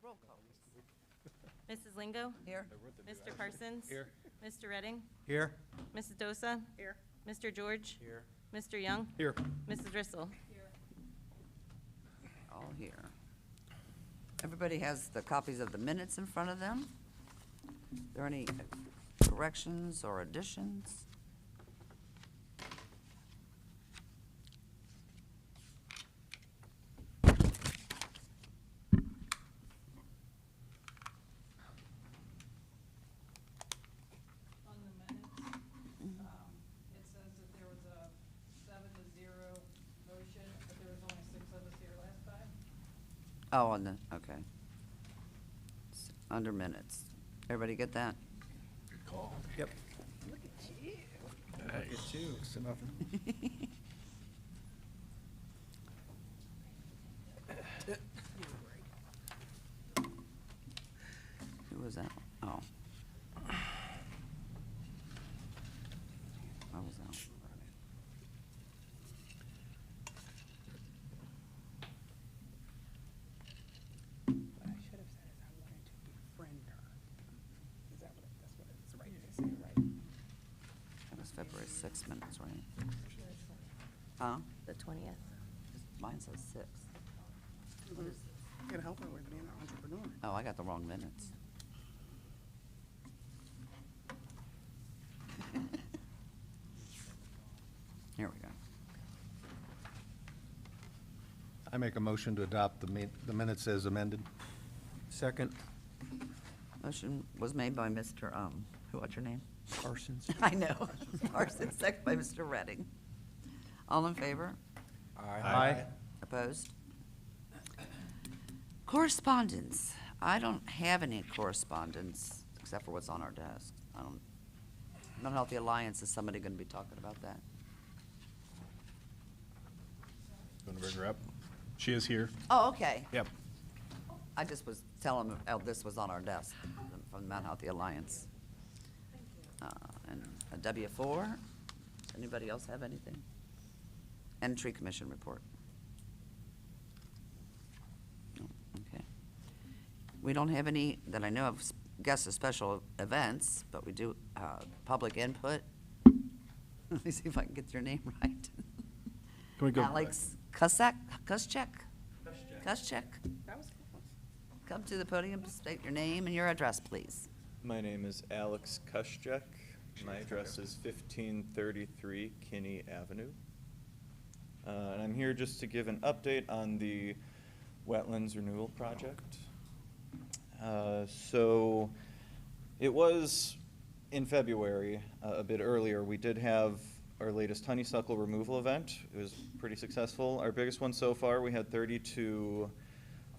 Roll call, please. Mrs. Lingo? Here. Mr. Parsons? Here. Mr. Redding? Here. Mrs. Dosa? Here. Mr. George? Here. Mr. Young? Here. Mrs. Rissel? All here. Everybody has the copies of the minutes in front of them. Are there any corrections or additions? On the minutes, it says that there was a 7-0 motion, but there was only 6 of us here last time. Oh, on the, okay. Under minutes. Everybody get that? Good call. Yep. Look at you. Look at you. It's nothing. Who was that? Oh. I was out. What I should have said is I wanted to befriend her. Is that what, that's what it's right, to say it right? That was February 6th minutes, right? Huh? The 20th. Mine says 6. What is this? Gotta help her with being an entrepreneur. Oh, I got the wrong minutes. Here we go. I make a motion to adopt the minutes as amended. Second. Motion was made by Mr., what's your name? Parsons. I know. Parsons, second by Mr. Redding. All in favor? Aye. Opposed? Correspondence. I don't have any correspondence except for what's on our desk. Mental Healthy Alliance, is somebody going to be talking about that? Want to bring her up? She is here. Oh, okay. Yep. I just was telling them, oh, this was on our desk from the Mental Healthy Alliance. And a W4. Does anybody else have anything? And Tree Commission report. No, okay. We don't have any that I know of, guests of special events, but we do, public input. Let me see if I can get your name right. Can we go? Alex Kuschek? Kuschek? Kuschek. That was close. Come to the podium, state your name and your address, please. My name is Alex Kuschek. My address is 1533 Kinney Avenue. And I'm here just to give an update on the wetlands renewal project. So it was in February, a bit earlier, we did have our latest honeysuckle removal event. It was pretty successful. Our biggest one so far, we had 32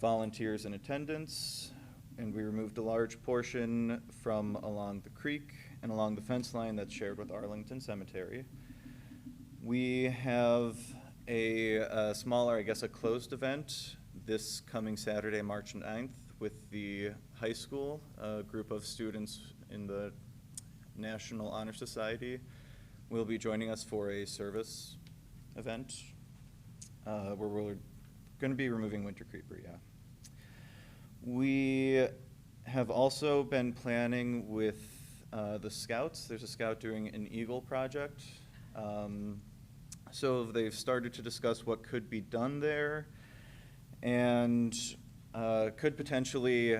volunteers in attendance, and we removed a large portion from along the creek and along the fence line that's shared with Arlington Cemetery. We have a smaller, I guess, a closed event this coming Saturday, March 9th, with the high school, a group of students in the National Honor Society will be joining us for a service event where we're going to be removing winter creeper, yeah. We have also been planning with the scouts. There's a scout doing an eagle project. So they've started to discuss what could be done there and could potentially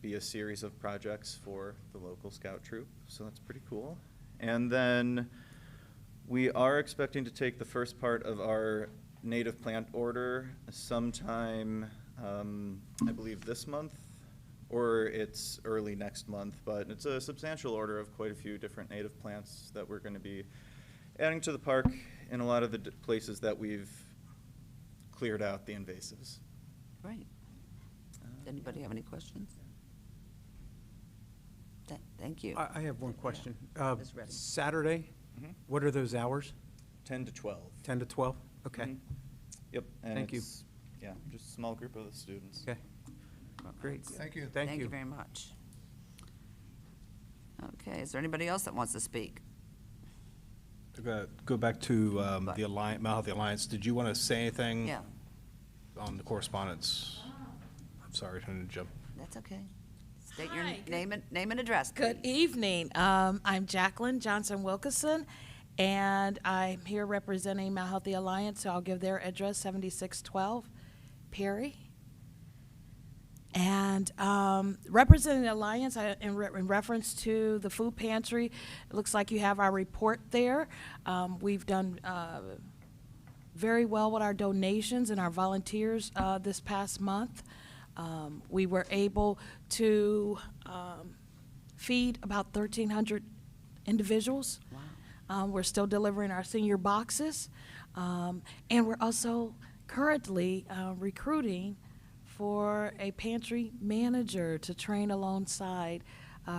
be a series of projects for the local scout troop. So that's pretty cool. And then we are expecting to take the first part of our native plant order sometime, I believe this month, or it's early next month, but it's a substantial order of quite a few different native plants that we're going to be adding to the park in a lot of the places that we've cleared out the invasives. Great. Anybody have any questions? Thank you. I have one question. Ms. Redding. Saturday, Mhm. what are those hours? 10 to 12. 10 to 12? Okay, Mhm. Yep. And Thank you. it's, yeah, just a small group of the students. okay. Great. Thank you. Thank you. very much. Okay, is there anybody else that wants to speak? Go back to the Alliance, Mental Health Alliance. Did you want to say anything Yeah. on the correspondence? I'm sorry to jump. That's okay. State your Hi, good- name and address, please. Good evening. I'm Jacqueline Johnson Wilkerson, and I'm here representing Mount Healthy Alliance. So I'll give their address, 7612 Perry. And representing the Alliance, in reference to the food pantry, it looks like you have our report there. We've done very well with our donations and our volunteers this past month. We were able to feed about 1,300 individuals. We're still delivering our senior boxes. And we're also currently recruiting for a pantry manager to train alongside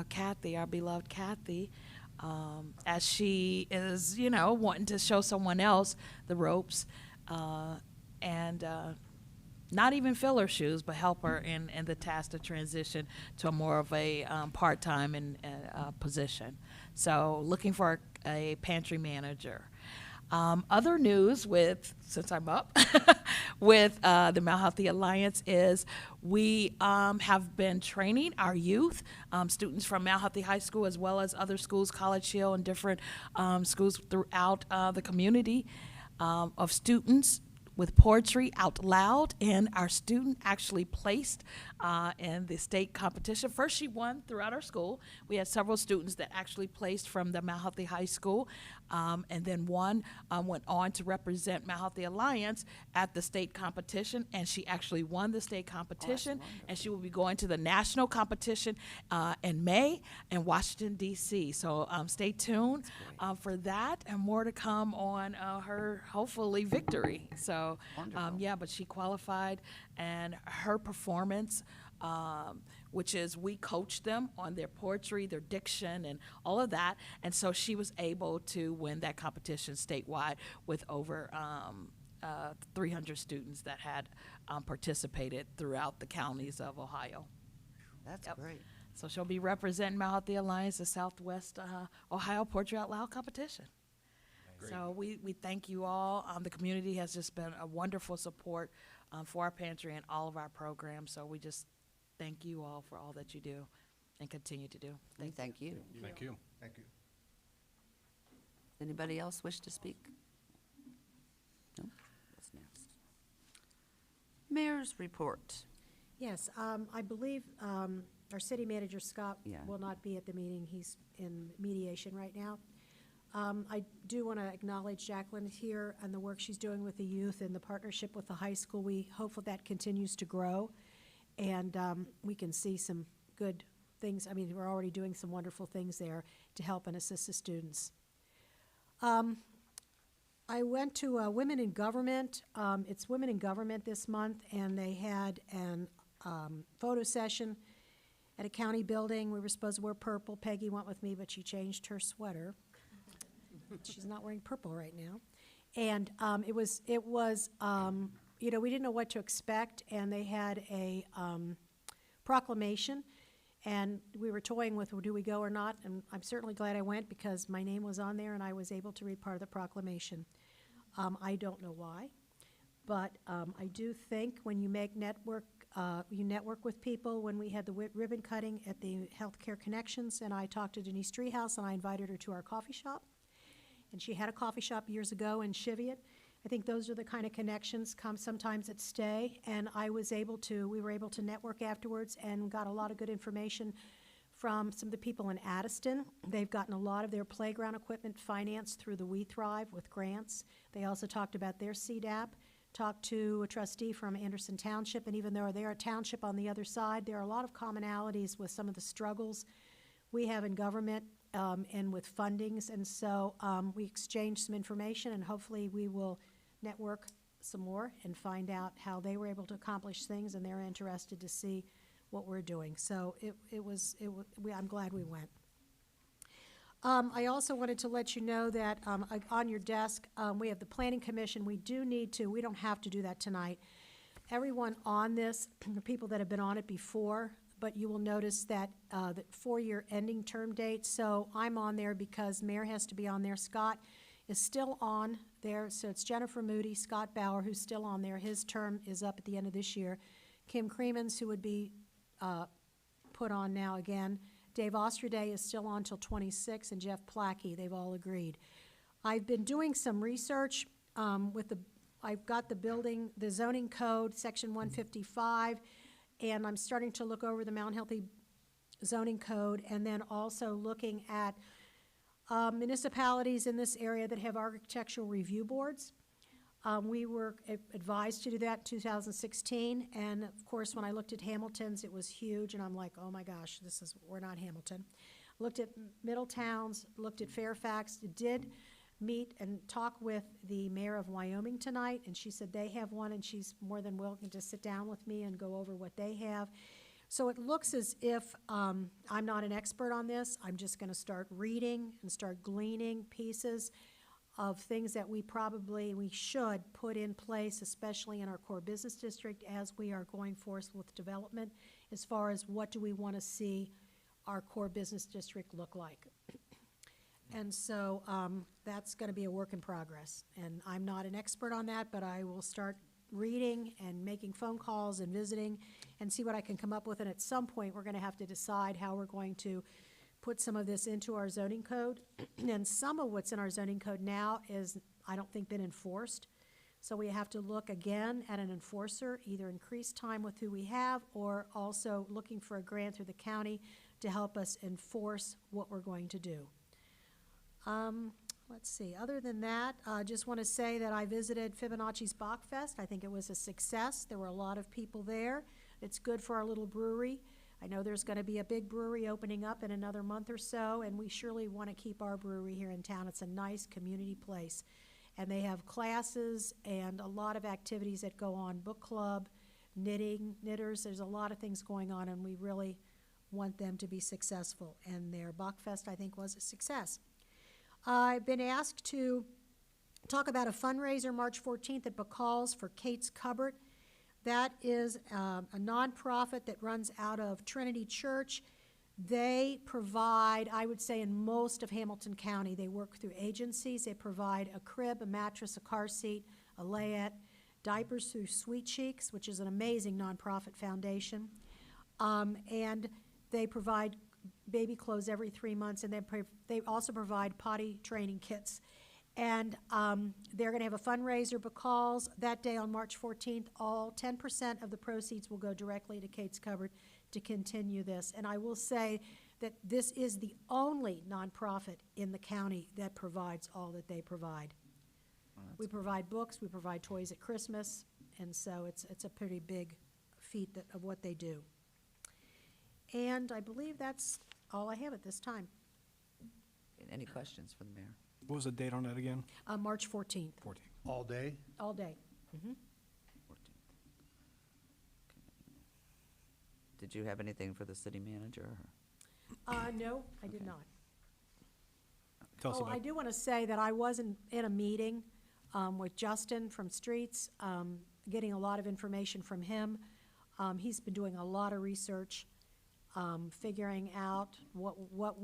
Kathy, our beloved Kathy, as she is, wanting to show someone else the ropes and not even fill her shoes, but help her in the task to transition to a more of a part-time position. So looking for a pantry manager. Other news since I'm up, with the Mount Healthy Alliance is we have been training our youth, students from Mount Healthy High School as well as other schools, College Hill and different schools throughout the community of students with poetry out loud, and our student actually placed in the state competition. First, she won throughout our school. We had several students that actually placed from the Mount Healthy High School, and then one went on to represent Mount Healthy Alliance at the state competition, and she actually won the state competition, and she will be going to the national competition in May in Washington, D.C. So stay tuned for that, and more to come on her, hopefully, victory. So, yeah, but she qualified, and her performance, which is we coach them on their poetry, their diction, and all of that. And so she was able to win that competition statewide with over 300 students that had participated throughout the counties of Ohio. That's Yep. great. So she'll be representing Mount Healthy Alliance, the Southwest Ohio Poetry Out Loud competition. So we thank you all. The community has just been a wonderful support for our pantry and all of our programs. So we just thank you all for all that you do and continue to do. Thank you. Thank you. Thank you. Anybody else wish to speak? No? What's next? Mayor's report. Yes, I believe our city manager, Scott, Yeah. will not be at the meeting. He's in mediation right now. I do want to acknowledge Jacqueline here and the work she's doing with the youth and the partnership with the high school. We hope that continues to grow, and we can see some good things. I mean, we're already doing some wonderful things there to help and assist the students. I went to Women in Government. It's Women in Government this month, and they had an photo session at a county building. We were supposed to wear purple. Peggy went with me, but she changed her sweater. She's not wearing purple right now. And it was we didn't know what to expect, and they had a proclamation, and we were toying with, well, do we go or not? And I'm certainly glad I went because my name was on there, and I was able to read part of the proclamation. I don't know why, but I do think when you make you network with people. When we had the ribbon cutting at the Healthcare Connections, and I talked to Denise Treehouse, and I invited her to our coffee shop. And she had a coffee shop years ago in Cheviot. I think those are the kind of connections sometimes that stay. And we were able to network afterwards and got a lot of good information from some of the people in Addiston. They've gotten a lot of their playground equipment financed through the We Thrive with grants. They also talked about their CDAP, talked to a trustee from Anderson Township, and even though they're a township on the other side, there are a lot of commonalities with some of the struggles we have in government and with fundings, and so we exchanged some information, and hopefully we will network some more and find out how they were able to accomplish things, and they're interested to see what we're doing. So I'm glad we went. I also wanted to let you know that on your desk, we have the Planning Commission. We don't have to do that tonight. Everyone on this, the people that have been on it before, but you will notice that the 4-year ending term date. So I'm on there because Mayor has to be on there. Scott is still on there. So it's Jennifer Moody, Scott Bauer, who's still on there. His term is up at the end of this year. Kim Creemans, who would be put on now again. Dave Osterday is still on till 26, and Jeff Plackey, they've all agreed. I've been doing some research I've got the zoning code, section 155, and I'm starting to look over the Mount Healthy zoning code, and then also looking at municipalities in this area that have architectural review boards. We were advised to do that in 2016, and of course, when I looked at Hamilton's, it was huge, and I'm like, oh my gosh, we're not Hamilton. Looked at Middletowns, looked at Fairfax, did meet and talk with the mayor of Wyoming tonight, and she said they have one, and she's more than willing to sit down with me and go over what they have. So it looks as if I'm not an expert on this. I'm just going to start reading and start gleaning pieces of things that we should put in place, especially in our core business district as we are going forth with development, as far as what do we want to see our core business district look like. And so that's going to be a work in progress. And I'm not an expert on that, but I will start reading and making phone calls and visiting and see what I can come up with. And at some point, we're going to have to decide how we're going to put some of this into our zoning code. And some of what's in our zoning code now is, I don't think, been enforced. So we have to look again at an enforcer, either increase time with who we have, or also looking for a grant through the county to help us enforce what we're going to do. Let's see, other than that, I just want to say that I visited Fibonacci's Bachfest. I think it was a success. There were a lot of people there. It's good for our little brewery. I know there's going to be a big brewery opening up in another month or so, and we surely want to keep our brewery here in town. It's a nice community place. And they have classes and a lot of activities that go on, book club, knitters. There's a lot of things going on, and we really want them to be successful. And their Bachfest, I think, was a success. I've been asked to talk about a fundraiser March 14th at Bacall's for Kate's Cupboard. That is a nonprofit that runs out of Trinity Church. They provide, I would say in most of Hamilton County, they work through agencies. They provide a crib, a mattress, a car seat, a layette, diapers through Sweet Cheeks, which is an amazing nonprofit foundation. And they provide baby clothes every 3 months, and they also provide potty training kits. And they're going to have a fundraiser, Bacall's, that day on March 14th. All 10% of the proceeds will go directly to Kate's Cupboard to continue this. And I will say that this is the only nonprofit in the county that provides all that they provide. We provide books, we provide toys at Christmas, and so it's a pretty big feat of what they do. And I believe that's all I have at this time. Any questions for the mayor? What was the date on that again? March 14th, 14. All day? all day. 14th. Did you have anything for the city manager? No, I did not. Tell us Oh, I about, do want to say that I was in a meeting with Justin from Streets, getting a lot of information from him. He's been doing a lot of research, figuring out what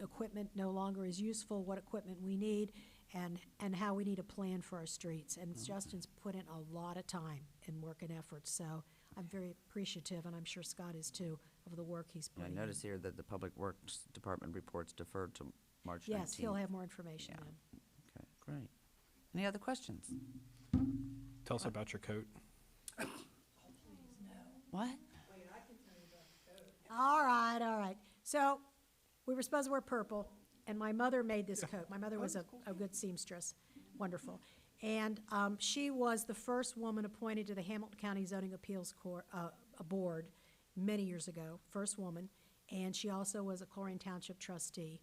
equipment no longer is useful, what equipment we need, and how we need a plan for our streets. And Justin's put in a lot of time and work and effort, so I'm very appreciative, and I'm sure Scott is too, of the work he's I putting in. notice here that the Public Works Department report's deferred to March 19th. Yes, he'll have more information Yeah. then. Okay, great. Any other questions? tell us about your coat. What? All right. So, we were supposed to wear purple, and my mother made this coat. My mother was a good seamstress, wonderful. And she was the first woman appointed to the Hamilton County Zoning Appeals Board many years ago, first woman, and she also was a Chlorine Township trustee.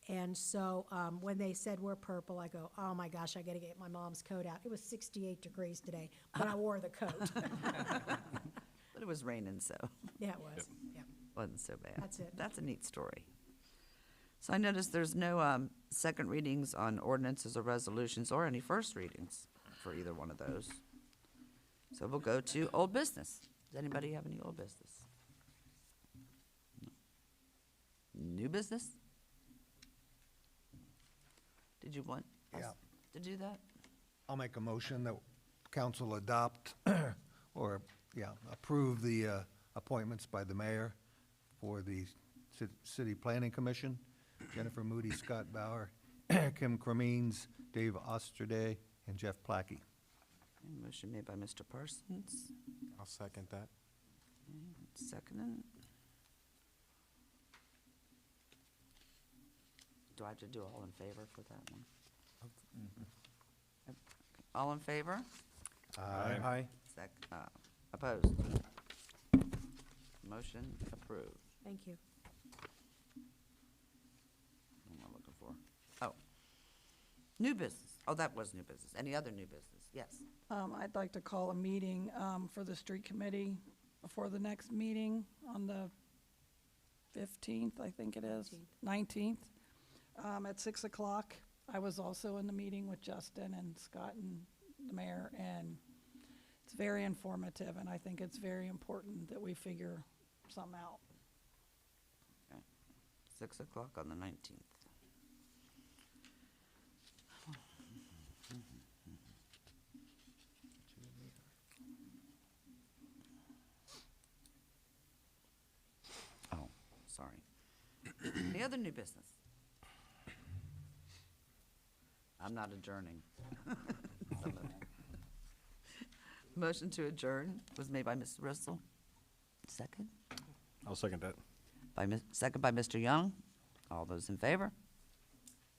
And so when they said we're purple, I go, oh my gosh, I gotta get my mom's coat out. It was 68 degrees today, but I wore the coat. But it was raining, so Yeah, it was, yeah. wasn't so bad. That's it. That's a neat story. So I noticed there's no second readings on ordinances or resolutions or any first readings for either one of those. So we'll go to old business. Does anybody have any old business? No. New business? Did you want us Yeah. to do that? I'll make a motion that council adopt or, approve the appointments by the mayor for the City Planning Commission. Jennifer Moody, Scott Bauer, Kim Cremines, Dave Osterday, and Jeff Plackey. Okay, motion made by Mr. Parsons, I'll second that. seconded. Do I have to do all in favor for that one? Yep. All in favor? Aye. Opposed? Motion approved. Thank you. What am I looking for? Oh. New business. Oh, that was new business. Any other new business? Yes. I'd like to call a meeting for the street committee before the next meeting on the 15th, I think it is, 19th, at 6 o'clock. I was also in the meeting with Justin and Scott and the mayor, and it's very informative, and I think it's very important that we figure something out. Okay. 6 o'clock on the 19th. Oh, sorry. Any other new business? I'm not adjourning. Motion to adjourn was made by Ms. Rissel. Second? I'll second that. Second by Mr. Young. All those in favor?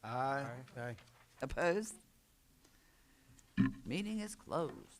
Aye. Aye. Opposed? Meeting is closed.